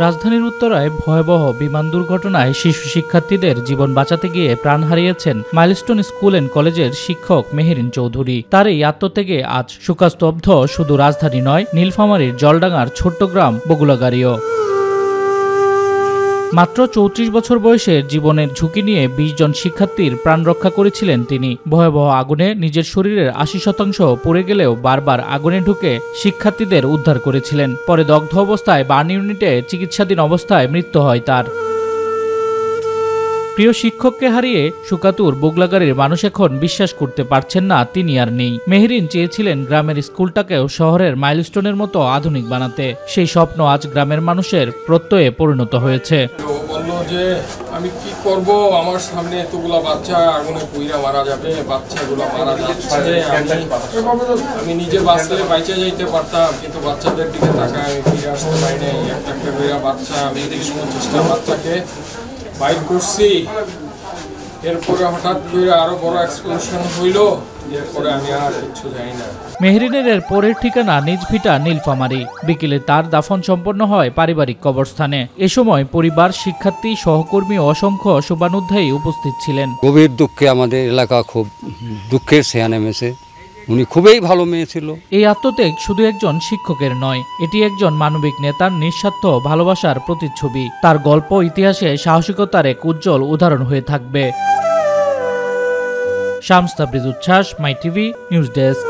রাজধানীর উত্তরায় ভয়াবহ বিমান দুর্ঘটনায় শিশু শিক্ষার্থীদের জীবন বাঁচাতে গিয়ে প্রাণ হারিয়েছেন মাইলস্টোন স্কুল অ্যান্ড কলেজের শিক্ষক মেহেরিন চৌধুরী। তার এই আত্মত্যাগে আজ শোকাস্তব্ধ শুধু রাজধানী নয়, নীলফামারীর জলডাঙ্গার ছোট্ট গ্রাম বগুলাগাড়িও। মাত্র ৩৪ বছর বয়সের জীবনের ঝুঁকি নিয়ে ২০ জন শিক্ষার্থীর প্রাণ রক্ষা করেছিলেন তিনি। ভয়াবহ আগুনে নিজের শরীরের ৮০% পুড়ে গেলেও বারবার আগুনে ঢুকে শিক্ষার্থীদের উদ্ধার করেছিলেন। পরে দগ্ধ অবস্থায় বার্ন ইউনিটে চিকিৎসাধীন অবস্থায় মৃত্যু হয় তার। প্রিয় শিক্ষককে হারিয়ে শোকাতুর বগুলাগাড়ির মানুষ এখন বিশ্বাস করতে পারছেন না তিনি আর নেই। মেহেরিন চেয়েছিলেন গ্রামের স্কুলটাকেও শহরের মাইলস্টোনের মতো আধুনিক বানাতে। সেই স্বপ্ন আজ গ্রামের মানুষের প্রত্যয়ে পরিণত হয়েছে। বললো যে আমি কি করব, আমার সামনে এতগুলা বাচ্চা আগুনে পুইরা মারা যাবে, বাচ্চাগুলো মারা যাচ্ছে, আমি নিজে বাঁচলে বাইচে যাইতে পারতাম, কিন্তু বাচ্চাদের দিকে তাকায় আমি ফিরে আসতে পারি নাই। একটা করে বাচ্চা, আমি ৩০-২৫টা বাচ্চাকে বাইট করছি। এরপরে হঠাৎ করে আরো বড় এক্সপ্লোশন হইল, এরপরে আমি আর কিছু জানি না। মেহেরিনের এর পরের ঠিকানা নিজ ভিটা নীলফামারী। বিকেলে তার দাফন সম্পন্ন হয় পারিবারিক কবরস্থানে। এ সময় পরিবার, শিক্ষার্থী, সহকর্মী ও অসংখ্য শুভানুধ্যায়ী উপস্থিত ছিলেন। গভীর দুঃখে আমাদের এলাকা খুব দুঃখের ছায়া নেমেছে। উনি খুবই ভালো মেয়ে ছিল। এই আত্মত্যাগ শুধু একজন শিক্ষকের নয়, এটি একজন মানবিক নেতার নিঃস্বার্থ ভালোবাসার প্রতিচ্ছবি। তার গল্প ইতিহাসে সাহসিকতার এক উজ্জ্বল উদাহরণ হয়ে থাকবে। শামস তাবরিজ উচ্ছ্বাস, মাই টিভি নিউজ ডেস্ক।